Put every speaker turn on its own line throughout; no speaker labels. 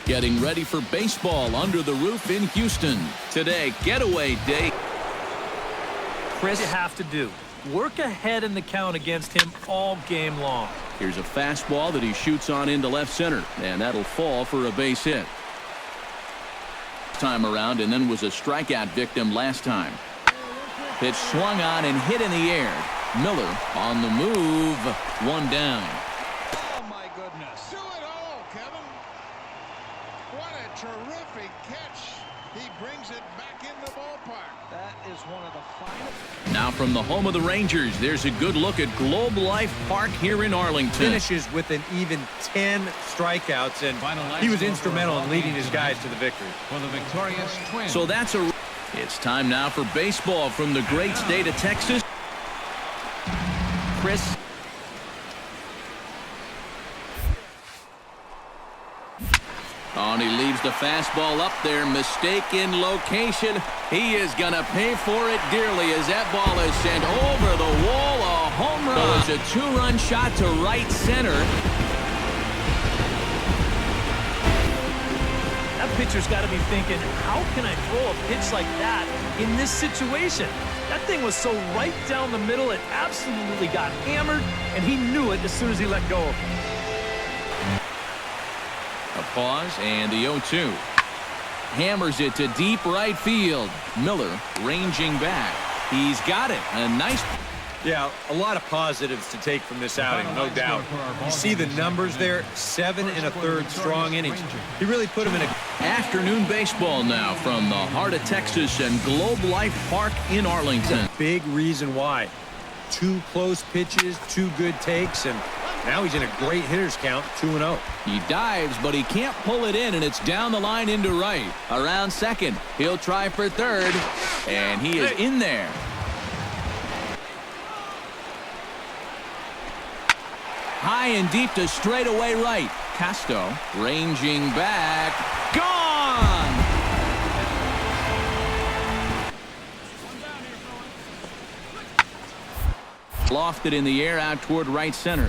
getting ready for baseball under the roof in Houston. Today, getaway day.
Chris, you have to do. Work ahead in the count against him all game long.
Here's a fastball that he shoots on into left center, and that'll fall for a base hit. Time around, and then was a strikeout victim last time. Pitch swung on and hit in the air. Miller on the move. One down.
Oh, my goodness. Do it all, Kevin. What a terrific catch. He brings it back in the ballpark. That is one of the finest.
Now from the home of the Rangers, there's a good look at Globe Life Park here in Arlington.
Finishes with an even 10 strikeouts, and he was instrumental in leading his guys to the victory.
For the victorious Twins.
So that's a... It's time now for baseball from the great state of Texas. Chris. Oh, and he leaves the fastball up there. Mistaken location. He is going to pay for it dearly as that ball is sent over the wall. A home run. So it's a two-run shot to right center.
That pitcher's got to be thinking, how can I throw a pitch like that in this situation? That thing was so right down the middle, it absolutely got hammered, and he knew it as soon as he let go of it.
A pause, and the 0-2. Hammers it to deep right field. Miller ranging back. He's got it. A nice...
Yeah, a lot of positives to take from this outing, no doubt. You see the numbers there, 7 1/3 strong innings. He really put him in a...
Afternoon baseball now from the heart of Texas and Globe Life Park in Arlington.
Big reason why. 2 close pitches, 2 good takes, and now he's in a great hitter's count, 2-0.
He dives, but he can't pull it in, and it's down the line into right. Around second. He'll try for third, and he is in there. High and deep to straightaway right. Casto ranging back. Gone! Lofted in the air out toward right center.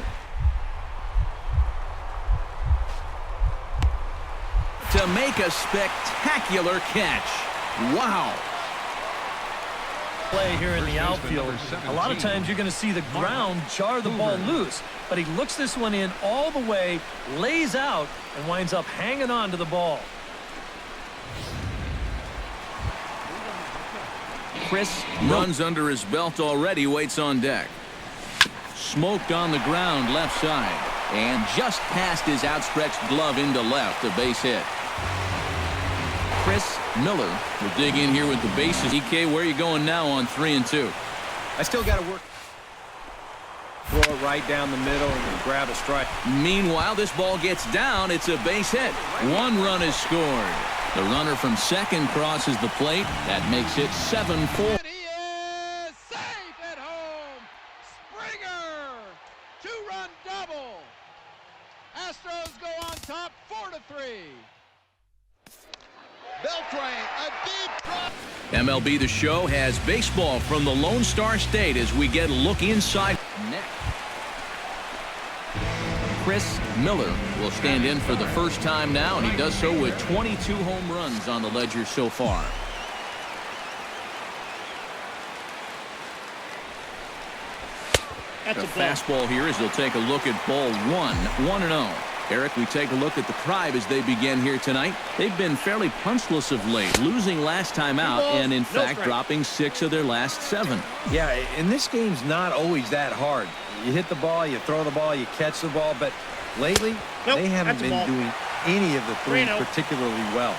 To make a spectacular catch. Wow.
Play here in the outfield. A lot of times you're going to see the ground jar the ball loose, but he looks this one in all the way, lays out, and winds up hanging on to the ball.
Chris runs under his belt already, waits on deck. Smoked on the ground left side, and just past his outstretched glove into left, a base hit. Chris Miller will dig in here with the bases. EK, where are you going now on 3-2?
I still got to work. Throw it right down the middle and grab a strike.
Meanwhile, this ball gets down. It's a base hit. 1 run is scored. The runner from second crosses the plate. That makes it 7-4.
And he is safe at home. Springer. 2-run double. Astros go on top 4-3. Beltran, a deep drop.
MLB The Show has baseball from the Lone Star State as we get a look inside net. Chris Miller will stand in for the first time now, and he does so with 22 home runs on the ledger so far.
That's
a
a ball.
fastball here as they'll take a look at ball 1-0. Eric, we take a look at the Tribe as they begin here tonight. They've been fairly punchless of late, losing last time out, and in fact dropping 6 of their last 7.
Yeah, and this game's not always that hard. You hit the ball, you throw the ball, you catch the ball, but lately they haven't been doing any of the 3 particularly well.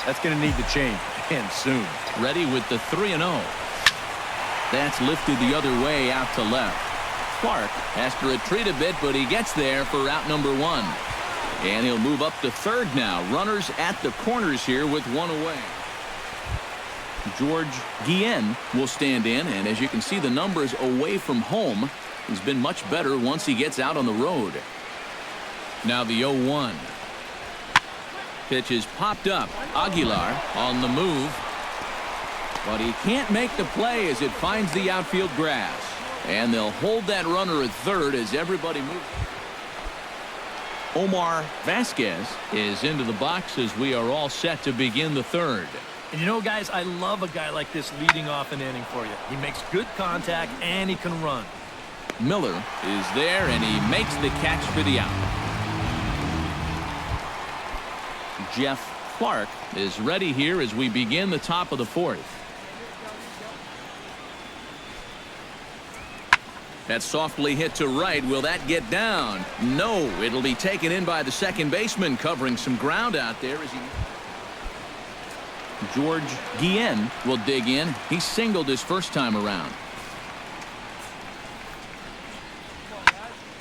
That's going to need to change, and soon.
Ready with the 3-0. That's lifted the other way out to left. Clark has to retreat a bit, but he gets there for route number 1. And he'll move up to third now. Runners at the corners here with 1 away. George Guillen will stand in, and as you can see, the numbers away from home, he's been much better once he gets out on the road. Now the 0-1. Pitch is popped up. Aguilar on the move. But he can't make the play as it finds the outfield grass. And they'll hold that runner at third as everybody moves. Omar Vasquez is into the box as we are all set to begin the third.
And you know, guys, I love a guy like this leading off an inning for you. He makes good contact and he can run.
Miller is there and he makes the catch for the out. Jeff Clark is ready here as we begin the top of the fourth. That's softly hit to right. Will that get down? No, it'll be taken in by the second baseman, covering some ground out there as he... George Guillen will dig in. He singled his first time around.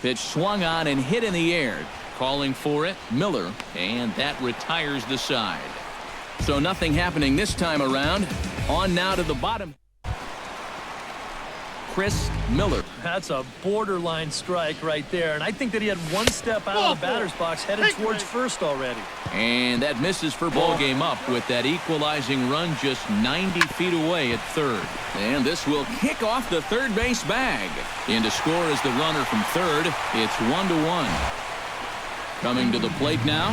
Pitch swung on and hit in the air. Calling for it, Miller, and that retires the side. So nothing happening this time around. On now to the bottom. Chris Miller.
That's a borderline strike right there, and I think that he had one step out of the batter's box headed towards first already.
And that misses for ball game up with that equalizing run just 90 feet away at third. And this will kick off the third base bag. In to score is the runner from third. It's 1-1. Coming to the plate now.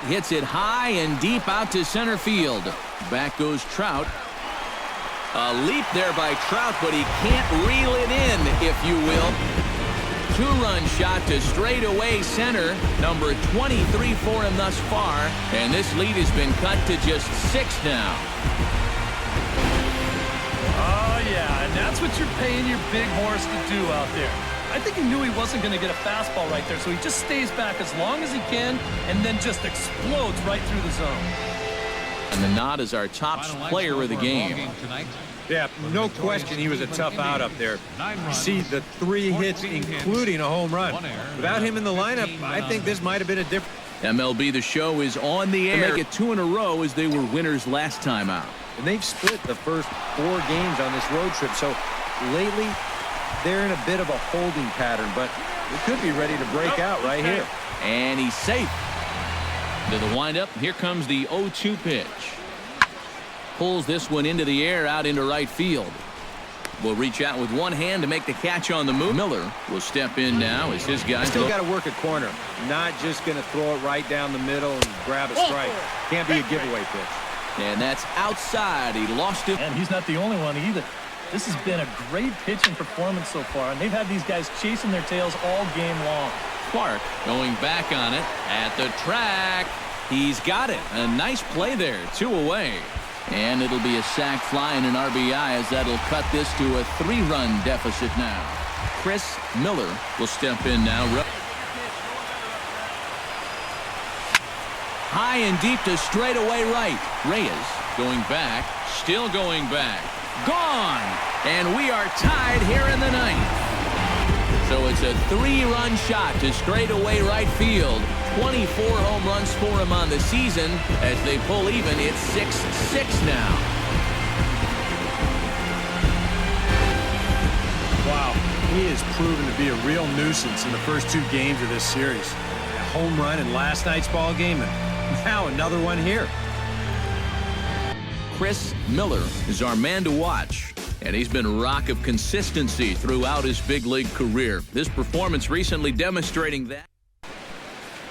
Hits it high and deep out to center field. Back goes Trout. A leap there by Trout, but he can't reel it in, if you will. Two-run shot to straightaway center. Number 23 for him thus far. And this lead has been cut to just 6 now.
Oh, yeah, and that's what you're paying your big horse to do out there. I think he knew he wasn't going to get a fastball right there, so he just stays back as long as he can and then just explodes right through the zone.
And the nod is our top player of the game.
Yeah, no question he was a tough out up there. You see the 3 hits, including a home run. Without him in the lineup, I think this might have been a different...
MLB The Show is on the air. They make it 2 in a row as they were winners last time out.
And they've split the first 4 games on this road trip, so lately they're in a bit of a holding pattern, but they could be ready to break out right here.
And he's safe. To the windup, here comes the 0-2 pitch. Pulls this one into the air out into right field. Will reach out with one hand to make the catch on the move. Miller will step in now as his guys
still got to work a corner. Not just going to throw it right down the middle and grab a strike. Can't be a giveaway pitch.
And that's outside. He lost it.
And he's not the only one either. This has been a great pitching performance so far, and they've had these guys chasing their tails all game long.
Clark going back on it at the track. He's got it. A nice play there. 2 away. And it'll be a sac fly and an RBI as that'll cut this to a 3-run deficit now. Chris Miller will step in now. High and deep to straightaway right. Reyes going back. Still going back. Gone. And we are tied here in the 9th. So it's a 3-run shot to straightaway right field. 24 home runs for him on the season. As they pull even, it's 6-6 now.
Wow, he has proven to be a real nuisance in the first 2 games of this series. A home run in last night's ball game, and now another one here.
Chris Miller is our man to watch, and he's been a rock of consistency throughout his big league career. This performance recently demonstrating that.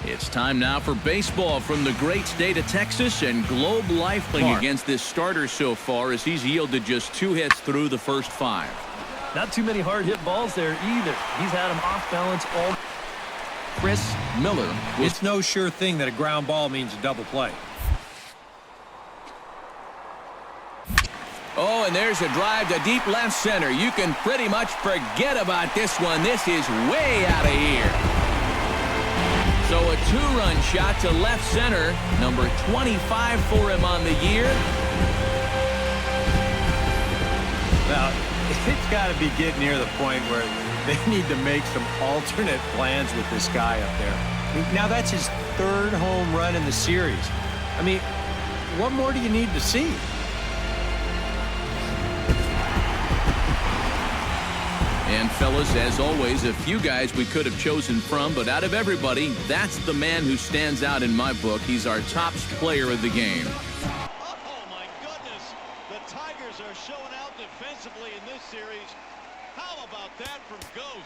It's time now for baseball from the great state of Texas, and Globe Life playing against this starter so far as he's yielded just 2 hits through the first 5.
Not too many hard hit balls there either. He's had them off balance all.
Chris Miller.
It's no sure thing that a ground ball means a double play.
Oh, and there's a drive to deep left center. You can pretty much forget about this one. This is way out of here. So a 2-run shot to left center. Number 25 for him on the year.
Well, it's got to be getting near the point where they need to make some alternate plans with this guy up there. Now, that's his 3rd home run in the series. I mean, what more do you need to see?
And fellas, as always, a few guys we could have chosen from, but out of everybody, that's the man who stands out in my book. He's our top player of the game.
Oh, my goodness. The Tigers are showing out defensively in this series. How about that from Ghost?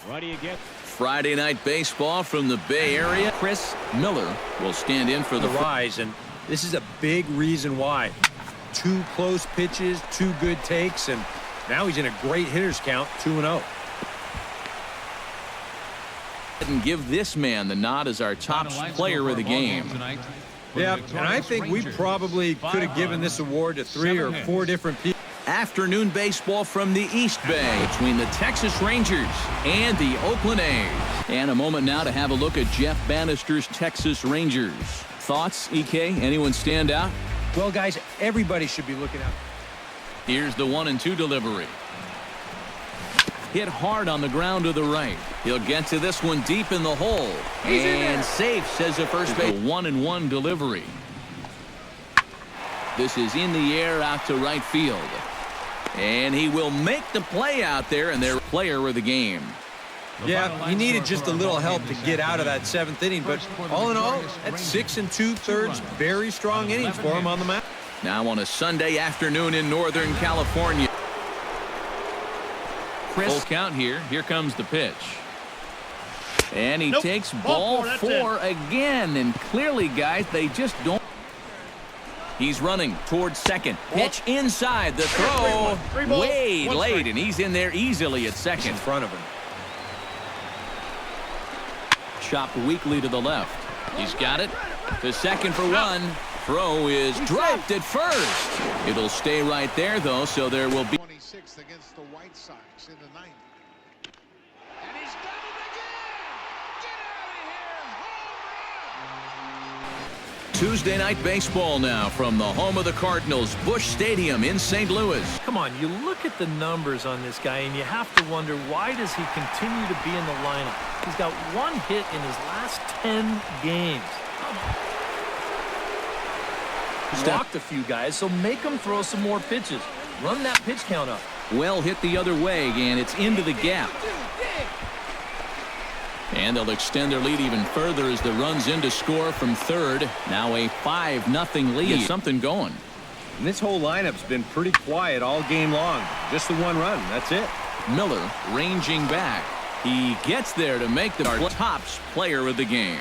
Ready again.
Friday night baseball from the Bay Area. Chris Miller will stand in for the
rise, and this is a big reason why. 2 close pitches, 2 good takes, and now he's in a great hitters count, 2-0.
And give this man the nod as our top player of the game.
Yeah, and I think we probably could have given this award to 3 or 4 different people.
Afternoon baseball from the East Bay between the Texas Rangers and the Oakland A's. And a moment now to have a look at Jeff Bannister's Texas Rangers. Thoughts, EK? Anyone stand out?
Well, guys, everybody should be looking out.
Here's the 1-2 delivery. Hit hard on the ground to the right. He'll get to this one deep in the hole. And safe, says the first base. 1-1 delivery. This is in the air out to right field. And he will make the play out there, and their player of the game.
Yeah, he needed just a little help to get out of that 7th inning, but all in all, that's 6 2/3 very strong innings for him on the mound.
Now on a Sunday afternoon in Northern California. Full count here. Here comes the pitch. And he takes ball 4 again, and clearly, guys, they just don't. He's running towards second. Pitch inside. The throw way late, and he's in there easily at second.
In front of him.
Chopped weakly to the left. He's got it. To second for 1. Throw is dropped at first. It'll stay right there, though, so there will be.
26th against the White Sox in the 9th. And he's done it again. Get out of here. Home run.
Tuesday night baseball now from the home of the Cardinals, Busch Stadium in St. Louis.
Come on, you look at the numbers on this guy, and you have to wonder, why does he continue to be in the lineup? He's got 1 hit in his last 10 games. He's walked a few guys, so make him throw some more pitches. Run that pitch count up.
Well hit the other way, and it's into the gap. And they'll extend their lead even further as the runs in to score from third. Now a 5-0 lead. Get something going.
And this whole lineup's been pretty quiet all game long. Just the 1 run. That's it.
Miller ranging back. He gets there to make the tops player of the game.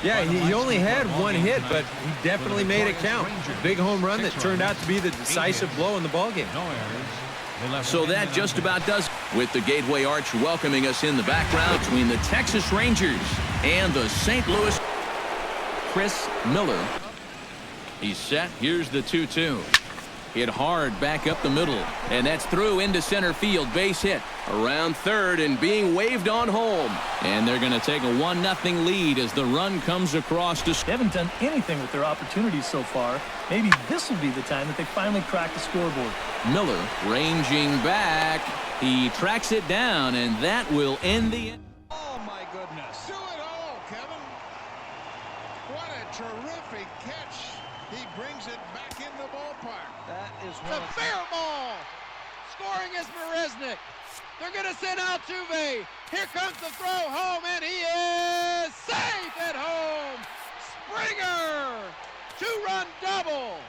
Yeah, he only had 1 hit, but he definitely made it count. Big home run that turned out to be the decisive blow in the ballgame.
So that just about does. With the Gateway Arch welcoming us in the background between the Texas Rangers and the St. Louis. Chris Miller. He's set. Here's the 2-2. Hit hard back up the middle. And that's through into center field. Base hit. Around third and being waved on home. And they're going to take a 1-0 lead as the run comes across to.
They haven't done anything with their opportunities so far. Maybe this will be the time that they finally crack the scoreboard.
Miller ranging back. He tracks it down, and that will end the.
Oh, my goodness. Do it all, Kevin. What a terrific catch. He brings it back in the ballpark. That is
a fair ball. Scoring is Marisnik. They're going to send Altuve. Here comes the throw home, and he is safe at home. Springer. 2-run double.